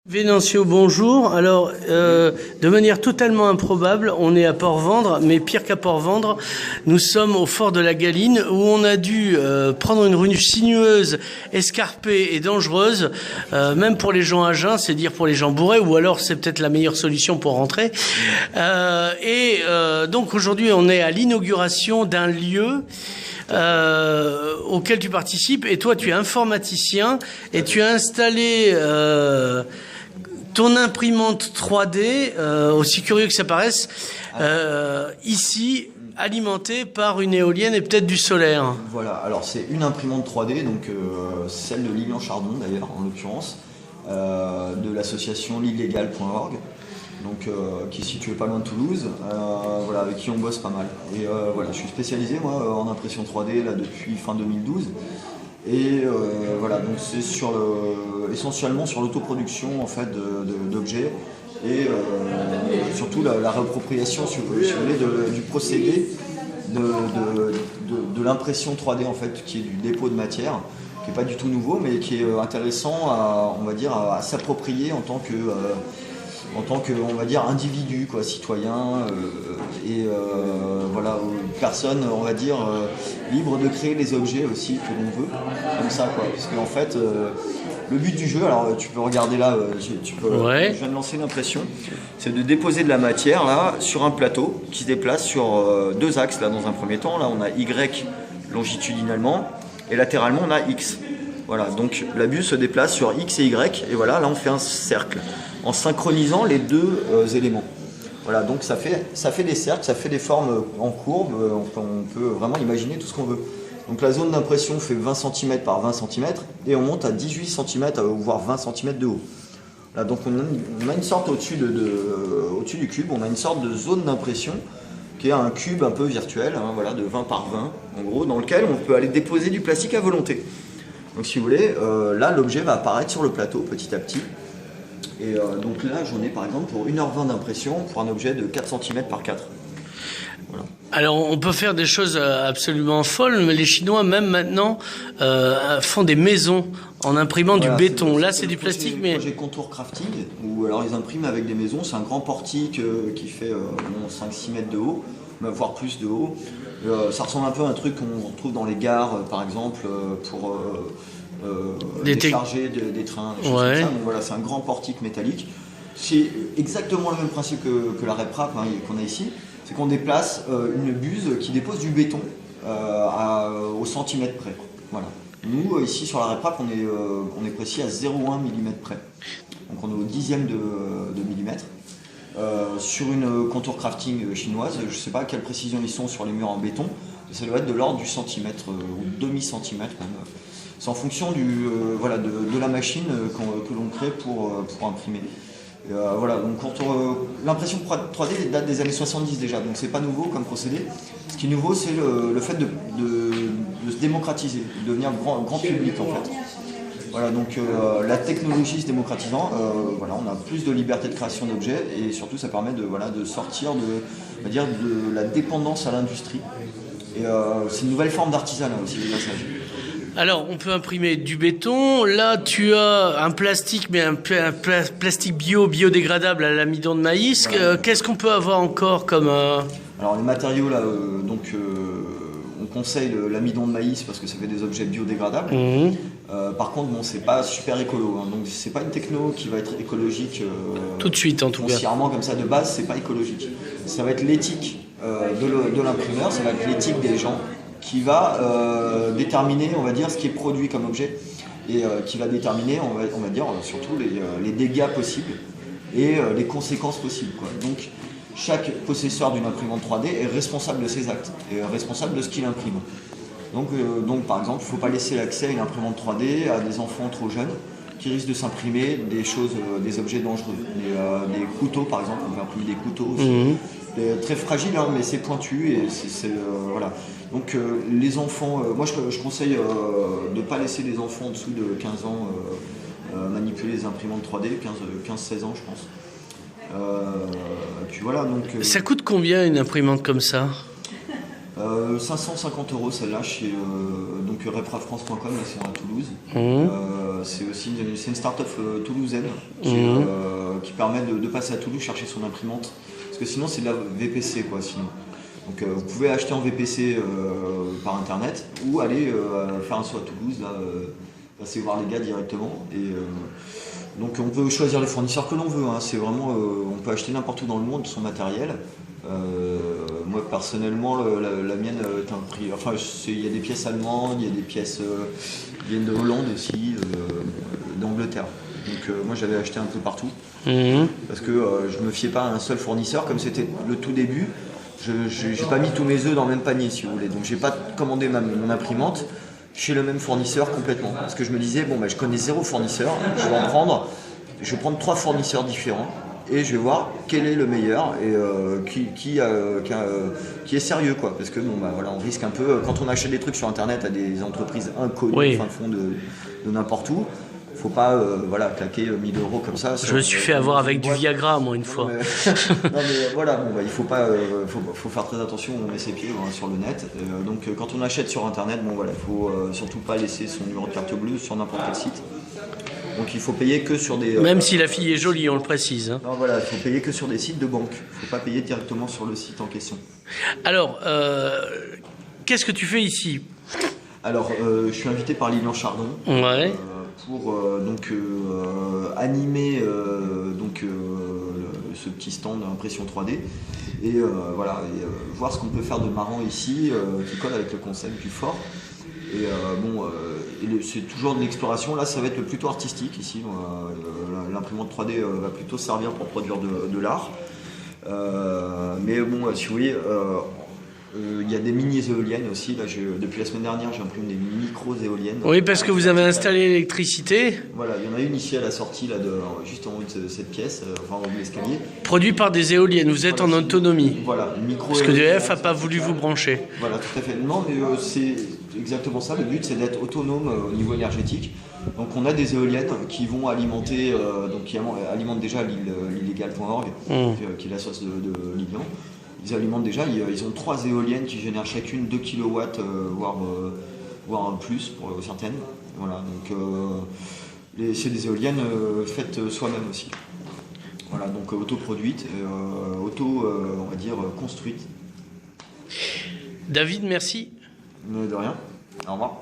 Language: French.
Vénancio, bonjour. Alors, de manière totalement improbable, on est à Port-Vendre, mais pire qu'à Port-Vendre, nous sommes au fort de la Galine, où on a dû prendre une rue sinueuse, escarpée et dangereuse, même pour les gens à jeun, c'est dire pour les gens bourrés, ou alors c'est peut-être la meilleure solution pour rentrer. Donc aujourd'hui, on est à l'inauguration d'un lieu auquel tu participes, et toi tu es informaticien et tu as installé ton imprimante 3D, aussi curieux que ça paraisse, ici alimentée par une éolienne et peut-être du solaire. Voilà, alors c'est une imprimante 3D, donc celle de Lilian Chardon d'ailleurs en l'occurrence, de l'association l'illégal.org. Donc, qui est situé pas loin de Toulouse, voilà, avec qui on bosse pas mal. Et voilà, je suis spécialisé moi en impression 3D là, depuis fin 2012. Et voilà, donc c'est essentiellement sur l'autoproduction en fait, d'objets et surtout la réappropriation si vous voulez, du procédé de l'impression 3D en fait, qui est du dépôt de matière, qui n'est pas du tout nouveau, mais qui est intéressant on va dire, à s'approprier en tant que on va dire individu quoi, citoyen voilà, personne on va dire libre de créer les objets aussi que l'on veut comme ça quoi, parce qu'en fait le but du jeu, alors tu peux regarder là, Ouais. je viens de lancer l'impression, c'est de déposer de la matière là sur un plateau qui se déplace sur deux axes là dans un premier temps. Là on a Y longitudinalement et latéralement on a X. Voilà, donc la bulle se déplace sur X et Y, et voilà, là on fait un cercle, en synchronisant les deux éléments. Voilà, donc ça fait des cercles, ça fait des formes en courbe, on peut vraiment imaginer tout ce qu'on veut. Donc la zone d'impression fait 20 cm par 20 cm, et on monte à 18 cm, voire 20 cm de haut. Là, donc on a une sorte au-dessus du cube, on a une sorte de zone d'impression, qui est un cube un peu virtuel, hein, voilà, de 20 par 20, en gros, dans lequel on peut aller déposer du plastique à volonté. Donc si vous voulez, là l'objet va apparaître sur le plateau petit à petit. Et donc là j'en ai par exemple pour 1h20 d'impression pour un objet de 4 cm par 4. Voilà. Alors on peut faire des choses absolument folles, mais les Chinois même maintenant font des maisons en imprimant du béton. Là c'est du plastique, mais... C'est le projet Contour Crafting, où alors ils impriment avec des maisons, c'est un grand portique qui fait 5-6 mètres de haut, voire plus de haut. Ça ressemble un peu à un truc qu'on retrouve dans les gares par exemple pour décharger des trains, des choses comme ça. Donc voilà, c'est un grand portique métallique. C'est exactement le même principe que la RepRap qu'on a ici, c'est qu'on déplace une buse qui dépose du béton au centimètre près. Voilà. Nous, ici sur la RepRap, on est précis à 0,1 mm près. Donc on est au dixième de millimètre. Sur une contour crafting chinoise, je ne sais pas à quelle précision ils sont sur les murs en béton, mais ça doit être de l'ordre du centimètre ou demi-centimètre même. C'est en fonction voilà, de la machine que l'on crée pour imprimer. Voilà, donc l'impression 3D date des années 70 déjà, donc c'est pas nouveau comme procédé. Ce qui est nouveau, c'est le fait de se démocratiser, de devenir grand public en fait. Voilà, donc la technologie se démocratisant, voilà, on a plus de liberté de création d'objets et surtout ça permet de sortir on va dire, de la dépendance à l'industrie. Et c'est une nouvelle forme d'artisanat aussi, le passage. Alors, on peut imprimer du béton. Là, tu as un plastique, mais un plastique biodégradable à l'amidon de maïs. Voilà. Qu'est-ce qu'on peut avoir encore comme... Alors, les matériaux, là, on conseille l'amidon de maïs parce que ça fait des objets biodégradables. Mmh. Par contre, bon, c'est pas super écolo. Donc, c'est pas une techno qui va être écologique. Tout de suite, en tout cas. Foncièrement, comme ça, de base, c'est pas écologique. Ça va être l'éthique de l'imprimeur, ça va être l'éthique des gens, qui va déterminer, on va dire, ce qui est produit comme objet et qui va déterminer, on va dire, surtout les dégâts possibles et les conséquences possibles, quoi. Donc, chaque possesseur d'une imprimante 3D est responsable de ses actes et responsable de ce qu'il imprime. Donc par exemple, il ne faut pas laisser l'accès à une imprimante 3D à des enfants trop jeunes qui risquent de s'imprimer des objets dangereux. Des couteaux, par exemple, on peut imprimer des couteaux aussi. Mmh. Très fragile, hein, mais c'est pointu et voilà. Donc les enfants, moi je conseille de ne pas laisser les enfants en dessous de 15 ans manipuler les imprimantes 3D, 15-16 ans je pense. Puis voilà, donc, ça coûte combien une imprimante comme ça ? 550 € celle-là chez reprafrance.com, c'est à Toulouse. c'est aussi c'est une start-up toulousaine qui permet de passer à Toulouse chercher son imprimante. Parce que sinon c'est de la VPC quoi sinon. Donc vous pouvez acheter en VPC par internet ou aller faire un saut à Toulouse, là, passer voir les gars directement. Et donc on peut choisir les fournisseurs que l'on veut, hein. C'est vraiment, on peut acheter n'importe où dans le monde son matériel. Moi personnellement la mienne est un prix, enfin il y a des pièces allemandes, il y a des pièces qui viennent de Hollande aussi, d'Angleterre. Donc moi j'avais acheté un peu partout parce que je me fiais pas à un seul fournisseur comme c'était le tout début. J'ai pas mis tous mes œufs dans le même panier si vous voulez, donc j'ai pas commandé mon imprimante chez le même fournisseur complètement parce que je me disais bon bah je connais 0 fournisseur, je vais prendre 3 fournisseurs différents et je vais voir quel est le meilleur et qui est sérieux quoi, parce que bon bah voilà, on risque un peu quand on achète des trucs sur internet à des entreprises inconnues au fin fond de n'importe où. Faut pas claquer 1000 € comme ça. Je me suis fait avoir avec du Viagra moi une fois. Non mais voilà, bon, bah, il faut pas, faut faire très attention où on met ses pieds sur le net. Donc quand on achète sur internet, bon voilà, il faut surtout pas laisser son numéro de carte bleue sur n'importe quel site. Donc il faut payer que sur des... Même si la fille est jolie, on le précise. Hein. Non voilà, il faut payer que sur des sites de banque. Il faut pas payer directement sur le site en question. Alors, qu'est-ce que tu fais ici? Alors, je suis invité par Lilian Chardon. Ouais. Pour animer ce petit stand d'impression 3D et voir ce qu'on peut faire de marrant ici qui colle avec le concept du fort. Et c'est toujours de l'exploration. Là, ça va être plutôt artistique ici. L'imprimante 3D va plutôt servir pour produire de l'art. Mais bon, si vous voyez, il y a des mini-éoliennes aussi. Là, depuis la semaine dernière, j'imprime des micro-éoliennes. Oui, parce que vous avez installé l'électricité. Voilà, il y en a une ici à la sortie, là, juste en haut de cette pièce, en haut de l'escalier. Produit par des éoliennes, vous êtes en autonomie. Voilà, micro. Parce que EDF n'a pas voulu vous brancher. Voilà, tout à fait. Non, mais c'est exactement ça. Le but, c'est d'être autonome au niveau énergétique. Donc, on a des éoliennes qui vont alimenter, qui alimentent déjà l'illégal.org, qui est la source de Lilian. Ils alimentent déjà, ils ont 3 éoliennes qui génèrent chacune 2 kW, voire plus pour certaines. Voilà, donc c'est des éoliennes faites soi-même aussi. Voilà, donc autoproduites, on va dire, construites. David, merci. De rien, au revoir.